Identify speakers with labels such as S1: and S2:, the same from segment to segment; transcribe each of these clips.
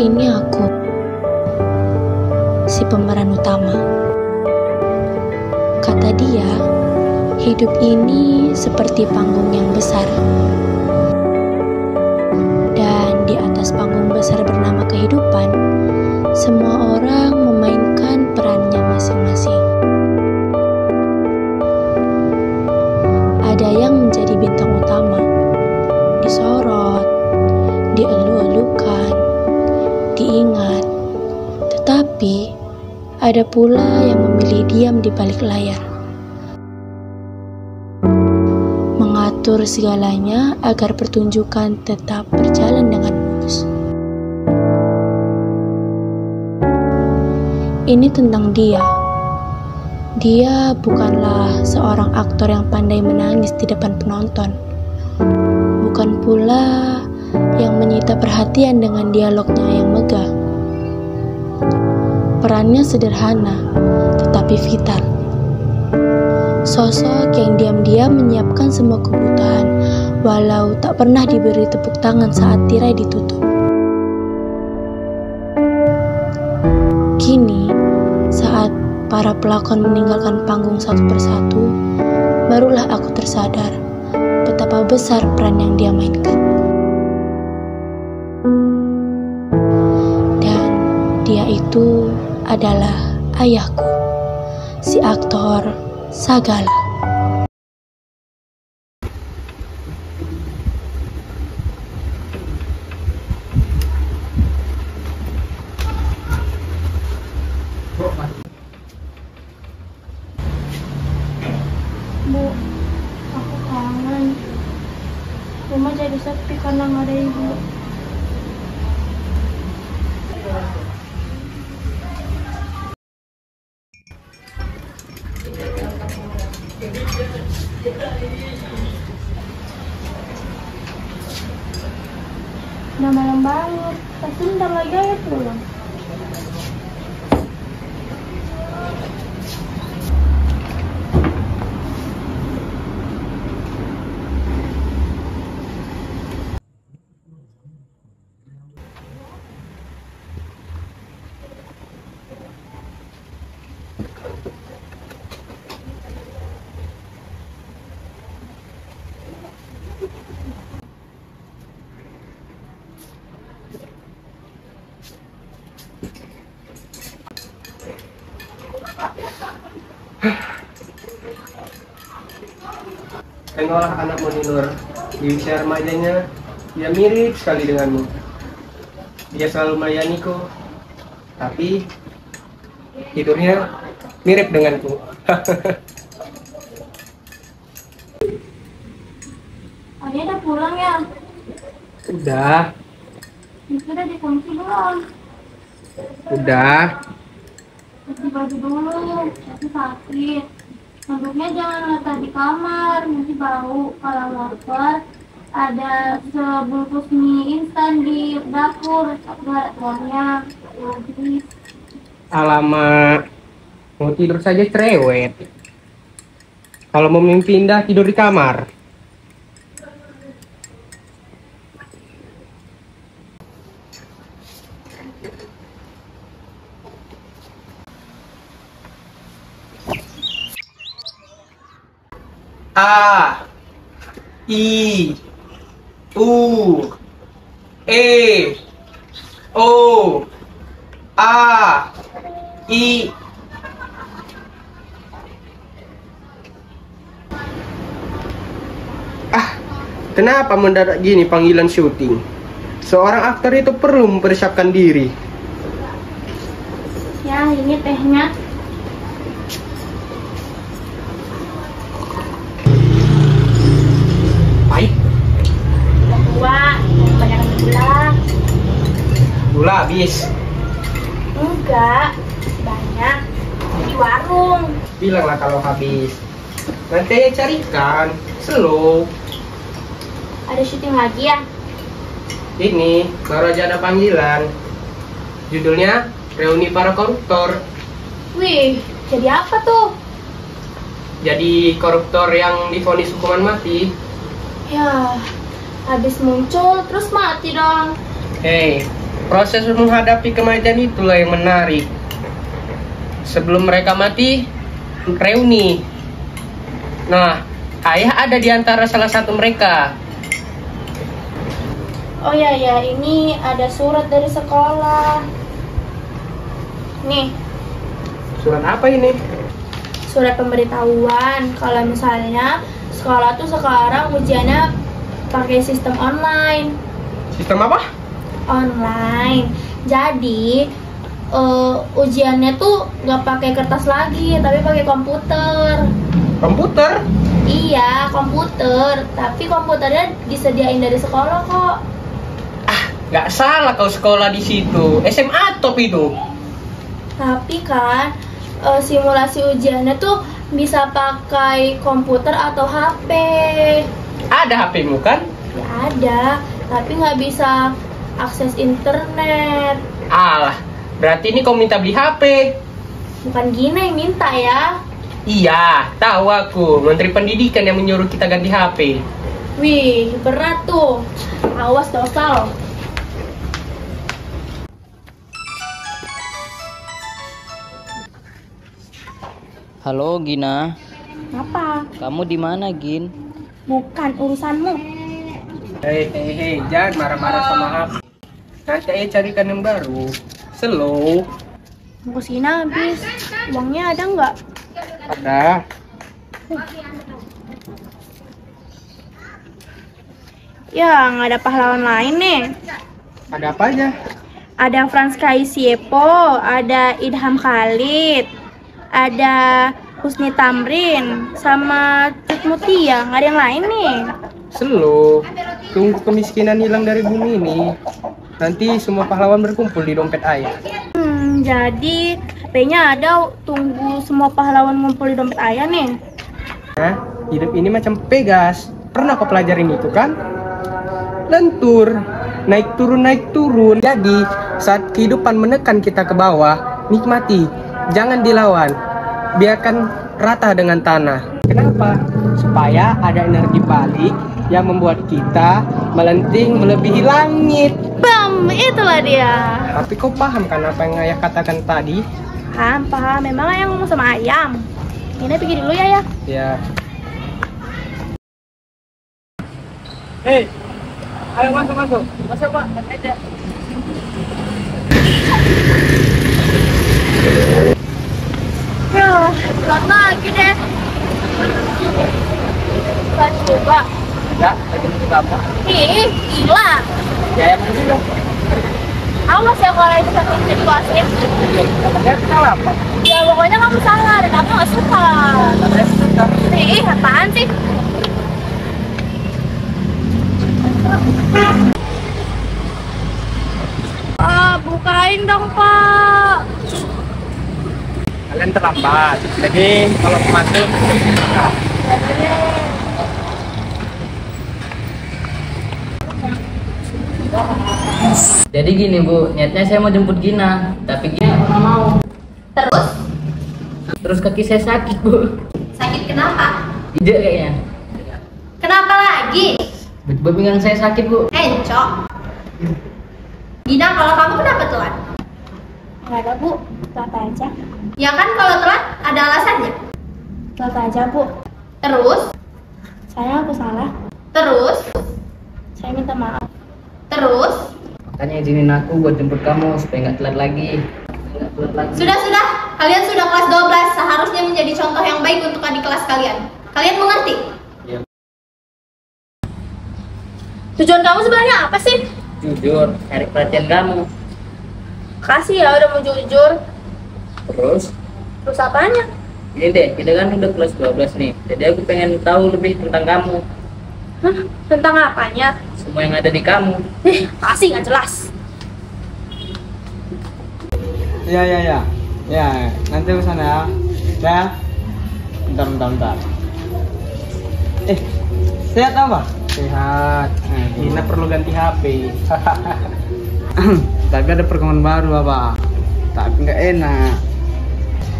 S1: Ini aku, si pemeran utama. Kata dia, hidup ini seperti panggung yang besar. Dan di atas panggung besar bernama kehidupan, semua orang memainkan perannya masing-masing. Ada yang menjadi bintang utama, disorot, dielu-elukan, diingat, tetapi ada pula yang memilih diam di balik layar, mengatur segalanya agar pertunjukan tetap berjalan dengan mulus. Ini tentang dia. Dia bukanlah seorang aktor yang pandai menangis di depan penonton, bukan pula yang menyita perhatian dengan dialognya yang megah. Perannya sederhana, tetapi vital. Sosok yang diam-diam menyiapkan semua kebutuhan, walau tak pernah diberi tepuk tangan saat tirai ditutup. Kini, saat para pelakon meninggalkan panggung satu persatu, barulah aku tersadar betapa besar peran yang dia mainkan. Dan dia itu adalah ayahku, si aktor Sagala.
S2: Bu, aku kangen. Rumah jadi sepi karena nggak ada ibu. Udah malam banget, pasti bentar lagi ayah pulang.
S3: Tengoklah anakmu Nur, di usia remajanya dia mirip sekali denganmu. Dia selalu melayaniku, tapi tidurnya mirip denganku.
S2: Ayah udah pulang ya?
S3: Udah,
S2: Sudah dikunci belum?
S3: udah.
S2: Ganti baju dulu, aku sakit. Duduknya jangan letak di kamar, nanti bau. Kalau lapar, ada sebungkus mie instan di dapur. Tapi nggak ada telurnya. Habis.
S3: Alamak, mau tidur saja cerewet. Kalau mau pindah tidur di kamar. A, I, U, E, O, A, I. Kenapa mendadak gini panggilan syuting? Seorang aktor itu perlu mempersiapkan diri.
S2: Ya, ini tehnya.
S3: Pahit,
S2: Dua, banyak gula.
S3: gula habis.
S2: Enggak, banyak. Di warung.
S3: Bilanglah kalau habis. Nanti saya carikan. Slow.
S2: Ada syuting lagi ya?
S3: Ini baru aja ada panggilan. Judulnya Reuni Para Koruptor.
S2: Wih, jadi apa tuh?
S3: Jadi koruptor yang divonis hukuman mati.
S2: Ya, habis muncul terus mati dong.
S3: Hei, Proses menghadapi kematian itulah yang menarik. Sebelum mereka mati, reuni. Nah, ayah ada di antara salah satu mereka.
S2: Oh ya, ini ada surat dari sekolah. Nih,
S3: Surat apa ini?
S2: surat pemberitahuan kalau misalnya sekolah tuh sekarang ujiannya pakai sistem online.
S3: Sistem apa?
S2: Online. Jadi ujiannya tuh nggak pakai kertas lagi, tapi pakai komputer.
S3: Komputer?
S2: Iya, komputer. Tapi komputernya disediain dari sekolah kok.
S3: Nggak salah kau sekolah di situ. SMA top itu.
S2: Tapi kan simulasi ujiannya tuh bisa pakai komputer atau HP.
S3: Ada HP-mu kan?
S2: Ya ada, tapi nggak bisa akses internet.
S3: Alah, berarti ini kau minta beli HP.
S2: Bukan Gina yang minta ya.
S3: Iya, tahu aku. Menteri Pendidikan yang menyuruh kita ganti HP.
S2: Wih, berat tuh. Awas dosa loh.
S4: Halo Gina,
S2: Apa?
S4: kamu di mana Gin?
S2: Bukan urusanmu.
S3: Hei, jangan marah-marah sama HP. Nanti ayah carikan yang baru. Slow.
S2: Mau kesini habis. Uangnya ada nggak?
S3: Ada.
S2: Ya, nggak ada pahlawan lain nih.
S3: Ada apa aja?
S2: Ada Frans Kaisiepo, ada Idham Khalid, ada Husni Tamrin, sama Cut Mutia. Nggak ada yang lain nih.
S3: Slow. Tunggu kemiskinan hilang dari bumi ini. Nanti semua pahlawan berkumpul di dompet ayah.
S2: Jadi HP-nya ada, tunggu semua pahlawan ngumpul di dompet ayah nih.
S3: Nah, hidup ini macam Pegas. Pernah kau pelajarin itu kan? Lentur, naik turun. Jadi, saat kehidupan menekan kita ke bawah, nikmati, jangan dilawan. Biarkan rata dengan tanah. Kenapa? Supaya ada energi balik yang membuat kita melenting melebihi langit.
S2: Bam, itulah dia.
S3: Tapi kau paham kan apa yang ayah katakan tadi?
S2: Paham. Memang ayah ngomong sama ayam. Ini pergi dulu ya.
S3: Ya. Hei, ayo masuk. Masuk Pak, aja.
S2: Ya, pelan lagi deh. Bukan coba.
S3: Ya, lagi menunggu apa?
S2: Ih, gila.
S3: Ya, yang juga.
S2: Awas ya kalau itu satu jadi wasit.
S3: Katanya salah apa?
S2: Ya pokoknya kamu salah dan aku gak suka.
S3: Katanya suka.
S2: Ih, apaan sih? Bukain dong, Pak.
S3: Kalian terlambat. Jadi kalau masuk,
S4: Jadi gini Bu, niatnya saya mau jemput Gina, tapi Gina nggak mau. Terus kaki saya sakit Bu.
S5: Sakit kenapa?
S4: Ide kayaknya.
S5: Kenapa lagi?
S4: Tiba-tiba pinggang saya sakit Bu.
S5: Encok. Gina, kalau kamu kenapa telat?
S2: Nggak ada, Bu. Telat aja.
S5: Ya kan kalau telat ada alasannya.
S2: Telat aja, Bu.
S5: Terus,
S2: Saya aku salah.
S5: terus,
S2: Saya minta maaf.
S5: terus.
S4: Makanya izinin aku buat jemput kamu supaya nggak telat lagi.
S5: Sudah. Kalian sudah kelas 12, seharusnya menjadi contoh yang baik untuk adik kelas kalian. Kalian mengerti?
S2: Tujuan kamu sebenarnya apa sih?
S4: Jujur, cari perhatian kamu.
S2: Kasih ya udah mau jujur.
S4: Terus
S2: apanya?
S4: ini deh, kita kan udah kelas 12 nih. Jadi aku pengen tahu lebih tentang kamu.
S2: Hah? Tentang apanya?
S4: Semua yang ada di kamu.
S2: Kasih nggak jelas.
S3: Ya, nanti ke sana ya. Bentar. Sehat apa? Sehat. Gina perlu ganti HP. Tapi ada perkembangan baru apa? Tapi nggak enak.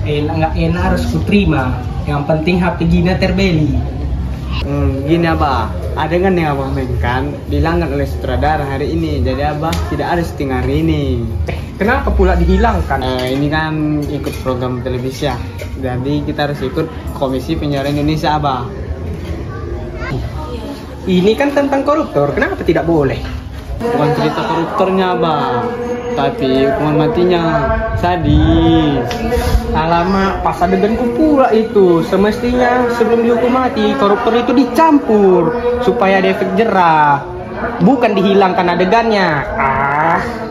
S3: Nggak enak harus kuterima. Yang penting HP Gina terbeli.
S6: Gini abah, adegan yang abah mainkan dihilangkan oleh sutradara hari ini, jadi abah tidak ada syuting hari ini.
S3: Kenapa pula dihilangkan?
S6: Ini kan ikut program televisi ya, jadi kita harus ikut Komisi Penyiaran Indonesia abah.
S3: Ini kan tentang koruptor, kenapa tidak boleh?
S6: Bukan cerita koruptornya abah, tapi hukuman matinya sadis.
S3: Alamak, pas adeganku pula itu. Semestinya sebelum dihukum mati, koruptor itu dicampur supaya ada efek jerah, bukan dihilangkan adegannya.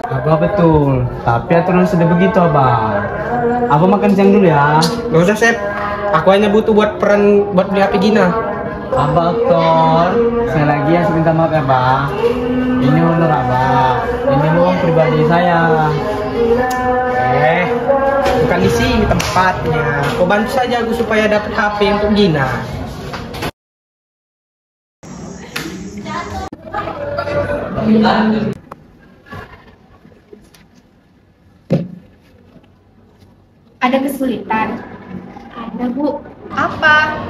S6: Abah betul, tapi aturan sudah begitu abah. Abah makan siang dulu ya.
S3: Gak usah, Sep. Aku hanya butuh buat peran buat beli HP Gina.
S6: Abah aktor, saya lagi harus minta maaf ya abah. Ini honor abah, ini uang pribadi saya.
S3: Bukan di sini tempatnya. Kau bantu saja aku supaya dapat HP untuk Gina.
S5: Ada kesulitan? Ada Bu. Apa?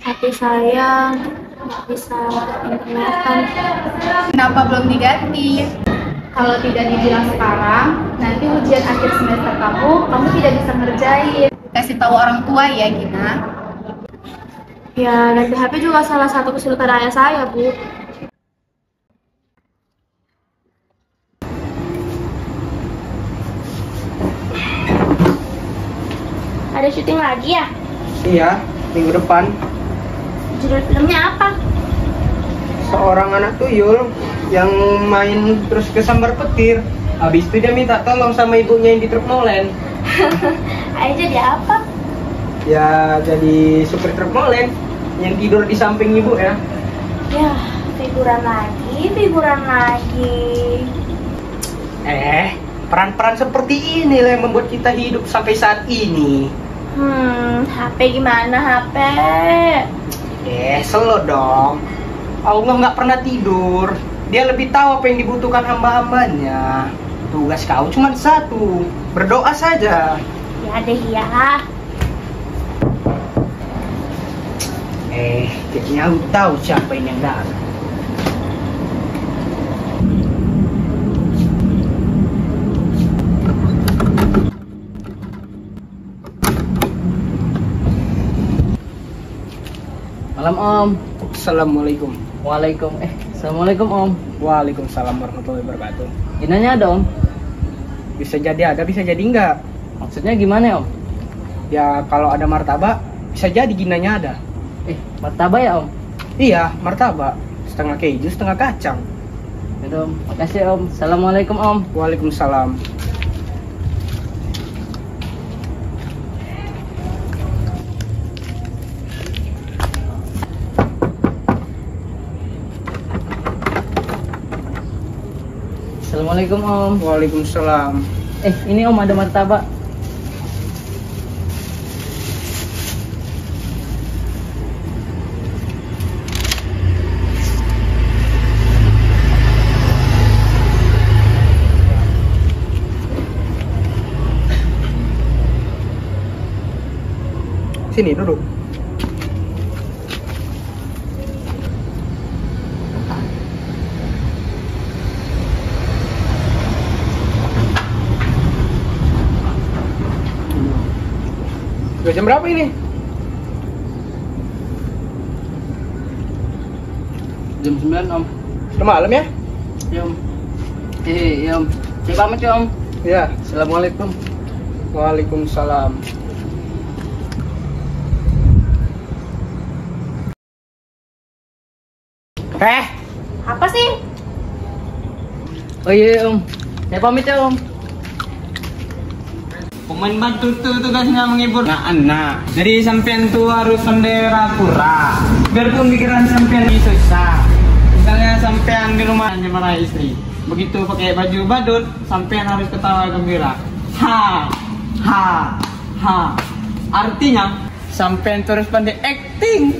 S2: HP saya nggak bisa internetan.
S5: Kenapa belum diganti? Kalau tidak dibilang sekarang, nanti ujian akhir semester kamu tidak bisa ngerjain. Kasih tahu orang tua ya, Gina.
S2: Ya, ganti HP juga salah satu kesulitan ayah saya, Bu. Ada syuting lagi ya?
S3: Iya, minggu depan.
S2: Judul filmnya apa?
S3: Seorang anak tuyul yang main terus kesambar petir. Habis itu dia minta tolong sama ibunya yang di truk molen.
S2: Ayah jadi apa?
S3: Ya, jadi supir truk molen yang tidur di samping ibu ya.
S2: Ya, figuran lagi.
S3: Peran-peran seperti inilah yang membuat kita hidup sampai saat ini.
S2: HP gimana HP?
S3: Selo dong. Allah nggak pernah tidur. Dia lebih tahu apa yang dibutuhkan hamba-hambanya. Tugas kau cuma satu, berdoa saja.
S2: Ya deh ya.
S3: Kayaknya aku tahu siapa ini yang datang.
S4: Malam Om.
S3: Assalamualaikum.
S4: Assalamualaikum Om.
S3: Waalaikumsalam warahmatullahi wabarakatuh.
S4: Ginanya ada Om?
S3: Bisa jadi ada, bisa jadi enggak.
S4: Maksudnya gimana Om?
S3: Ya kalau ada martabak, bisa jadi ginanya ada.
S4: Martabak ya Om?
S3: Iya, martabak. Setengah keju, setengah kacang.
S4: Ya Om, makasih Om. Assalamualaikum Om.
S3: Waalaikumsalam.
S4: Assalamualaikum Om.
S3: Waalaikumsalam.
S4: Ini Om ada martabak.
S3: Sini duduk. Udah jam berapa ini?
S4: Jam 9 Om.
S3: Udah malam ya?
S4: Ya Om. Ya Om. Saya pamit ya Om.
S3: Ya.
S4: Assalamualaikum.
S3: Waalaikumsalam.
S5: Apa sih?
S4: Oh iya Om. Saya pamit ya Om.
S6: Pemain batu tuh tugasnya menghibur anak. Jadi sampean tuh harus sendera pura. Biarpun pikiran sampean susah. Misalnya sampean di rumah hanya marah istri. Begitu pakai baju badut, sampean harus ketawa gembira. Ha, ha, ha. Artinya sampean terus pandai acting.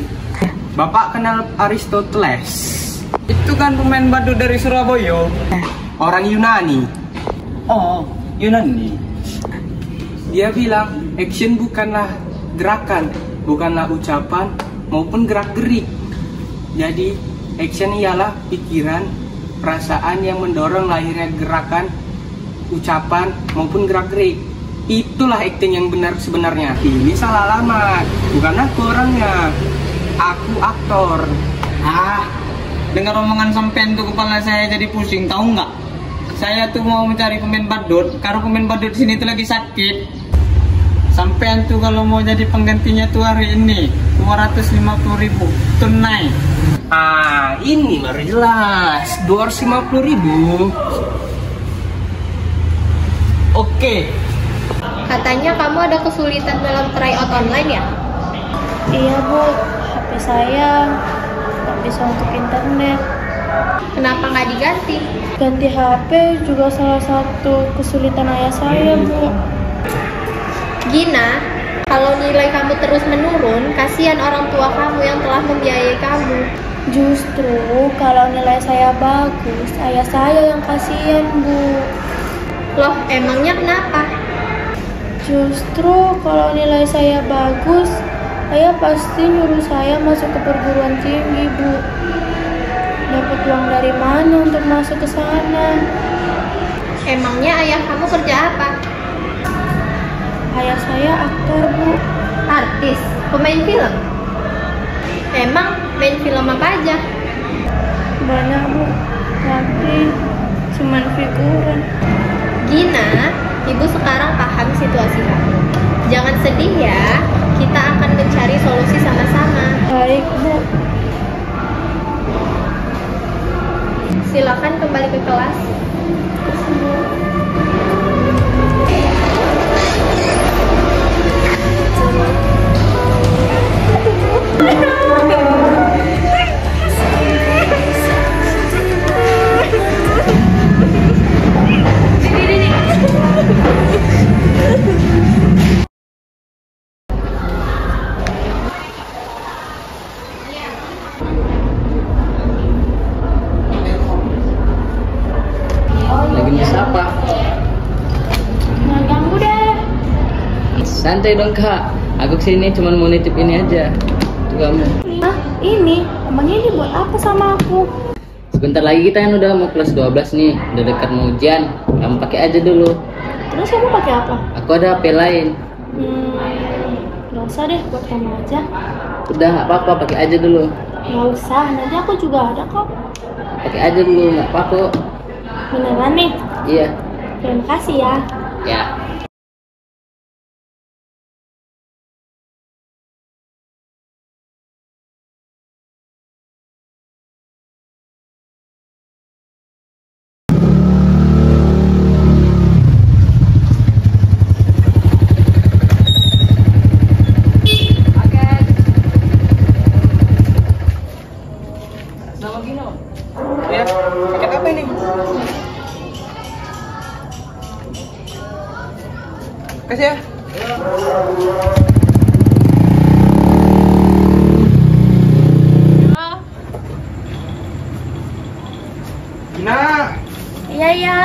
S6: Bapak kenal Aristoteles? Itu kan pemain badut dari Surabaya.
S3: Orang Yunani.
S6: Oh, Yunani.
S3: Dia bilang action bukanlah gerakan, bukanlah ucapan, maupun gerak-gerik. Jadi, action ialah pikiran, perasaan yang mendorong lahirnya gerakan, ucapan, maupun gerak-gerik. Itulah acting yang benar sebenarnya. Ini salah alamat, bukan aku orangnya. Aku aktor.
S6: Dengar omongan sampean tuh kepala saya jadi pusing, tahu nggak? Saya tuh mau mencari pemain badut, karena pemain badut sini tuh lagi sakit. Sampean tuh kalau mau jadi penggantinya tuh hari ini 250.000 tunai.
S3: Ini baru jelas 250.000.
S6: Oke.
S7: Katanya kamu ada kesulitan dalam tryout online ya?
S1: Iya Bu, HP saya nggak bisa untuk internet.
S7: Kenapa nggak diganti?
S1: Ganti HP juga salah satu kesulitan ayah saya Bu.
S7: Gina, kalau nilai kamu terus menurun, kasihan orang tua kamu yang telah membiayai kamu.
S1: Justru kalau nilai saya bagus, ayah saya yang kasihan Bu.
S7: Loh, emangnya kenapa?
S1: Justru kalau nilai saya bagus, ayah pasti nyuruh saya masuk ke perguruan tinggi Bu. Dapat uang dari mana untuk masuk ke sana?
S7: Emangnya ayah kamu kerja apa?
S1: Ayah saya aktor Bu.
S7: Artis, pemain film. Emang main film apa aja?
S1: Banyak Bu, tapi cuman figuran.
S7: Gina, ibu sekarang paham situasi kamu. Jangan sedih ya, kita akan mencari solusi sama-sama.
S1: Baik Bu.
S7: Silakan kembali ke kelas.
S4: Lagi nulis apa?
S1: Nggak ganggu deh.
S4: Santai dong kak, aku kesini cuma mau nitip ini aja. Itu kamu.
S1: Ini? Emangnya ini buat apa sama aku?
S4: Sebentar lagi kita kan udah mau kelas 12 nih, udah dekat mau ujian. Kamu pakai aja dulu.
S1: Terus kamu pakai apa?
S4: Aku ada HP lain.
S1: Nggak usah deh, buat kamu aja.
S4: Udah nggak apa-apa, pakai aja dulu.
S1: Nggak usah, nanti aku juga ada kok.
S4: Pakai aja dulu, nggak apa-apa kok.
S1: Beneran nih?
S4: Iya.
S1: Terima kasih ya.
S4: Ya.
S3: Sama Gino. Ya, paket apa ini? Kasih ya. Gina.
S1: Iya, iya.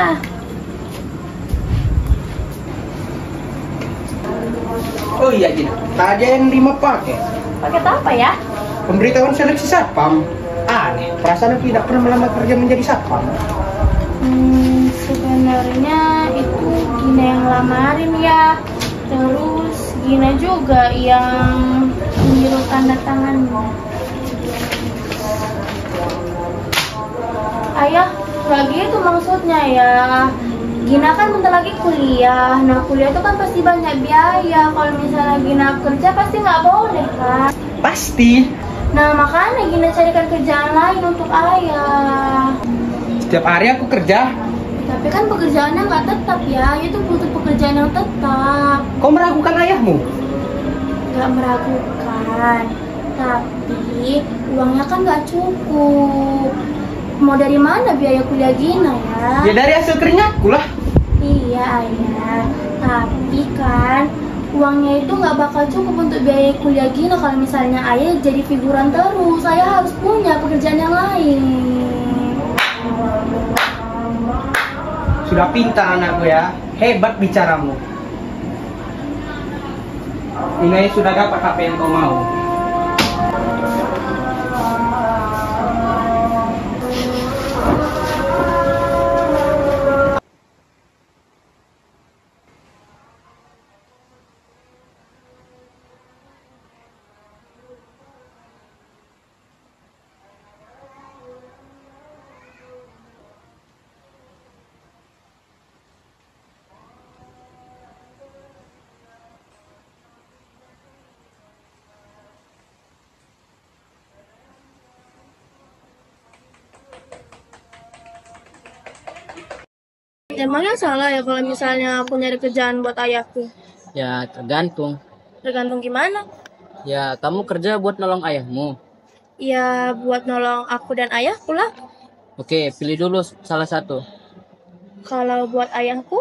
S3: Oh iya Gina, tadi yang 5 paket.
S1: Paket apa ya?
S3: Pemberitahuan seleksi satpam. Aneh, perasaan aku tidak pernah melamar kerja menjadi satpam.
S1: Sebenarnya itu Gina yang lamarin ya. Terus Gina juga yang menyuruh tanda tangannya. Ayah, nggak gitu maksudnya ya. Gina kan bentar lagi kuliah. Nah, kuliah itu kan pasti banyak biaya. Kalau misalnya Gina kerja pasti nggak boleh kan?
S3: Pasti.
S1: Nah, makanya Gina carikan kerjaan lain untuk ayah.
S3: Setiap hari aku kerja.
S1: Tapi kan pekerjaannya nggak tetap ya. Itu butuh pekerjaan yang tetap.
S3: Kau meragukan ayahmu?
S1: Nggak meragukan. Tapi uangnya kan nggak cukup. Mau dari mana biaya kuliah Gina ya?
S3: Ya dari hasil keringatku lah.
S1: Iya ayah. Tapi kan uangnya itu nggak bakal cukup untuk biaya kuliah Gina kalau misalnya ayah jadi figuran terus. Saya harus punya pekerjaan yang lain.
S3: Sudah pintar anakku ya. Hebat bicaramu. Ini sudah dapat apa yang kau mau.
S1: Emangnya salah ya kalau misalnya aku nyari kerjaan buat ayahku?
S4: Ya tergantung.
S1: Tergantung gimana?
S4: Ya kamu kerja buat nolong ayahmu.
S1: Ya buat nolong aku dan ayahku lah.
S4: Oke, pilih dulu salah satu.
S1: Kalau buat ayahku,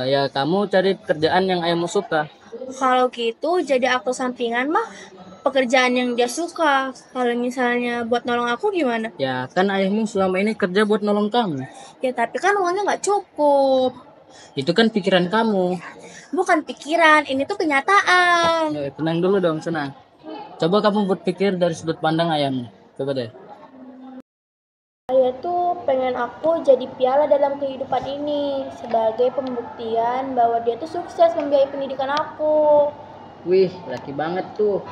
S4: Ya kamu cari kerjaan yang ayahmu suka.
S1: kalau gitu jadi aktor sampingan mah pekerjaan yang dia suka. Kalau misalnya buat nolong aku gimana?
S4: Ya kan ayahmu selama ini kerja buat nolong kamu.
S1: Ya tapi kan uangnya nggak cukup.
S4: Itu kan pikiran kamu.
S1: Bukan pikiran, ini tuh kenyataan.
S4: Tenang dulu dong, senang. Coba kamu berpikir dari sudut pandang ayahmu. Coba deh.
S1: Ayah tuh pengen aku jadi piala dalam kehidupan ini sebagai pembuktian bahwa dia tuh sukses membiayai pendidikan aku.
S4: Wih, laki banget tuh.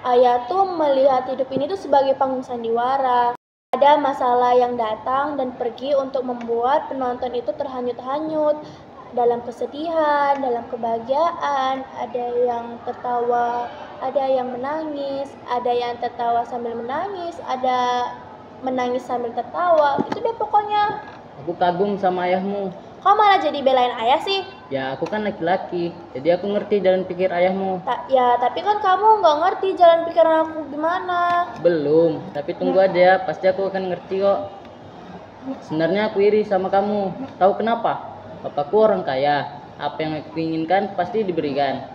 S1: Ayah tuh melihat hidup ini tuh sebagai panggung sandiwara. Ada masalah yang datang dan pergi untuk membuat penonton itu terhanyut-hanyut dalam kesedihan, dalam kebahagiaan. Ada yang tertawa, ada yang menangis, ada yang tertawa sambil menangis, ada menangis sambil tertawa. Itu deh pokoknya.
S4: Aku kagum sama ayahmu.
S1: Kok malah jadi belain ayah sih?
S4: Ya aku kan laki-laki, jadi aku ngerti jalan pikir ayahmu.
S1: Ya tapi kan kamu nggak ngerti jalan pikiran aku gimana.
S4: Belum, tapi tunggu aja, pasti aku akan ngerti kok. Sebenarnya aku iri sama kamu. Tahu kenapa? Papaku orang kaya. Apa yang aku inginkan pasti diberikan.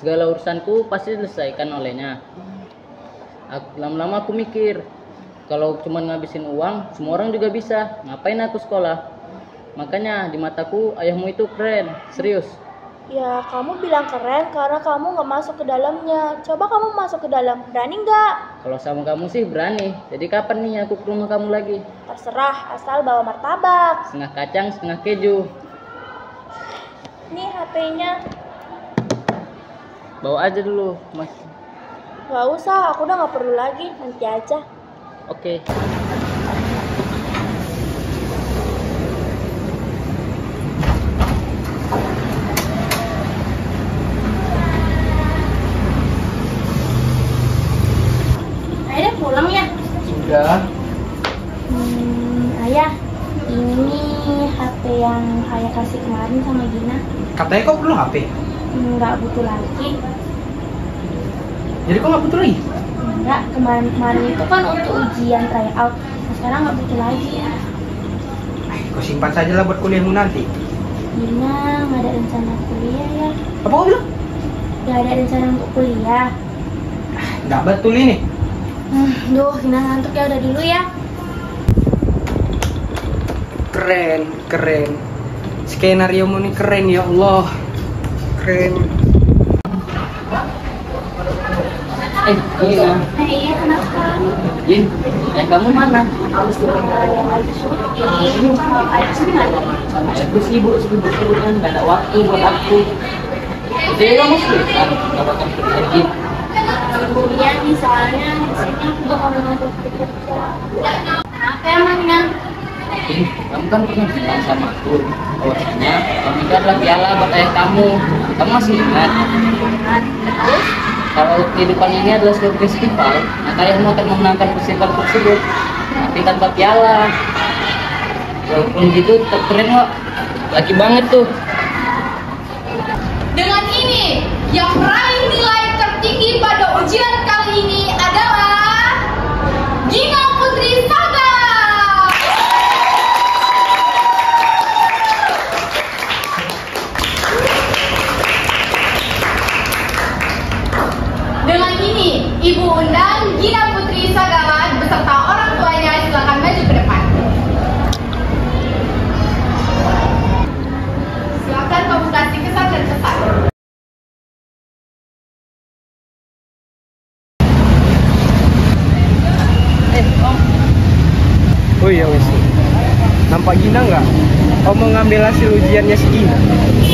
S4: Segala urusanku pasti diselesaikan olehnya. Lama-lama aku mikir, kalau cuma ngabisin uang, semua orang juga bisa. Ngapain aku sekolah? Makanya di mataku ayahmu itu keren, serius.
S1: Ya kamu bilang keren karena kamu nggak masuk ke dalamnya. Coba kamu masuk ke dalam, berani nggak?
S4: Kalau sama kamu sih berani. Jadi kapan nih aku ke rumah kamu lagi?
S1: Terserah, asal bawa martabak.
S4: Setengah kacang, setengah keju.
S1: Nih HP-nya.
S4: Bawa aja dulu, Mas.
S1: Nggak usah, aku udah nggak perlu lagi, nanti aja.
S4: Oke.
S2: Ayah pulang ya?
S3: Sudah.
S2: Ayah, ini HP yang ayah kasih kemarin sama Gina.
S3: Katanya kau perlu HP.
S2: Nggak butuh lagi.
S3: Jadi kau nggak butuh lagi?
S2: Enggak, kemarin itu kan untuk ujian tryout. Nah, sekarang nggak butuh lagi.
S3: Kau simpan saja lah buat kuliahmu nanti.
S2: Gina nggak ada rencana kuliah ya?
S3: Apa kau bilang?
S2: Nggak ada rencana untuk kuliah.
S3: Nggak betul ini.
S2: Duh, Gina ngantuk ya, udah dulu ya.
S3: Keren, keren. Skenariomu ini keren ya Allah. Keren.
S4: Gina.
S2: Iya, kenapa?
S4: Jin, kamu mana? Aku sibuk kan, gak ada waktu buat aku. Jadi kamu susah, gak bakal pergi.
S2: Kuliah nih, soalnya di sini aku bakal ngantuk kerja. Kenapa emangnya?
S4: Kamu kan pernah bilang sama aku, bahwasanya kamu itu adalah piala buat ayah kamu. Kamu masih ingat?
S2: Terus?
S4: Kalau kehidupan ini adalah sebuah festival, maka ayahmu akan memenangkan festival tersebut, tapi tanpa piala. Walaupun gitu, tetap keren kok. Laki banget tuh.
S5: Dengan ini, yang meraih nilai tertinggi pada ujian kali ini adalah Gina Putri Saga. Dengan ini, Ibu undang Gina Putri Sagawan beserta orang tuanya silakan maju ke depan. Silakan kamu kasih kesan dan pesan.
S3: Oh iya wis. Nampak Gina nggak? Kau mau ngambil hasil ujiannya si Gina?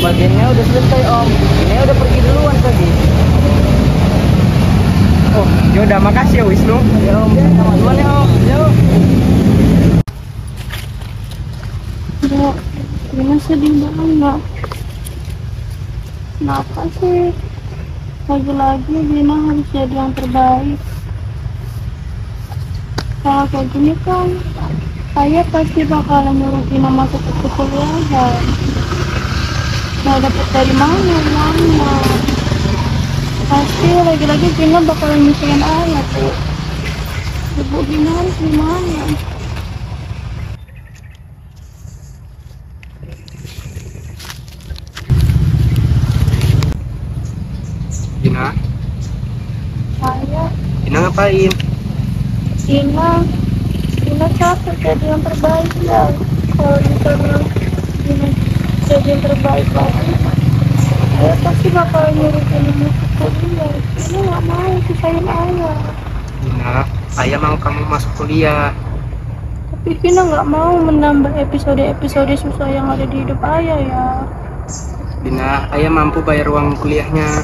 S4: Bagiannya udah selesai om, ini udah pergi duluan tadi.
S3: Oh, yaudah makasih ya Wisnu.
S4: Ya om, sama duluan ya om. Yuk.
S1: Dok, Gina sedih banget. Kenapa sih? Lagi-lagi Gina harus jadi yang terbaik. Kalau kayak gini kan
S2: Ayah pasti bakalan nyuruh Gina masuk ke perkuliahan. Mau dapat dari mana uangnya? Pasti lagi-lagi Gina bakalan mikirin ayah tuh. Ibu Gina harus gimana?
S3: Gina,
S2: Ayah,
S3: Gina ngapain?
S2: Gina capek jadi yang terbaik ya. Kalau misalnya Gina jadi yang terbaik lagi, ayah pasti bakal nyuruh Gina masuk kuliah. Gina nggak mau pisahin ayah.
S3: Gina, ayah mau kamu masuk kuliah.
S2: Tapi Gina nggak mau menambah episode-episode susah yang ada di hidup ayah ya.
S3: Gina, ayah mampu bayar uang kuliahnya.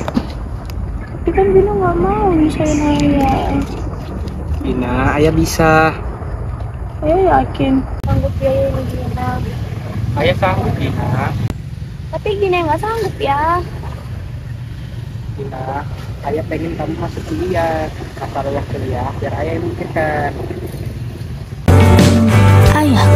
S2: Tapi kan Gina nggak mau pisahin ayah.
S3: Gina, ayah bisa.
S2: Ayah yakin sanggup biayain Gina.
S3: Ayah sanggup, Gina.
S2: Tapi Gina nggak sanggup ya.
S3: Gina, ayah pengen kamu masuk kuliah. Masalah kuliah, biar ayah yang mikirkan.
S1: Ayah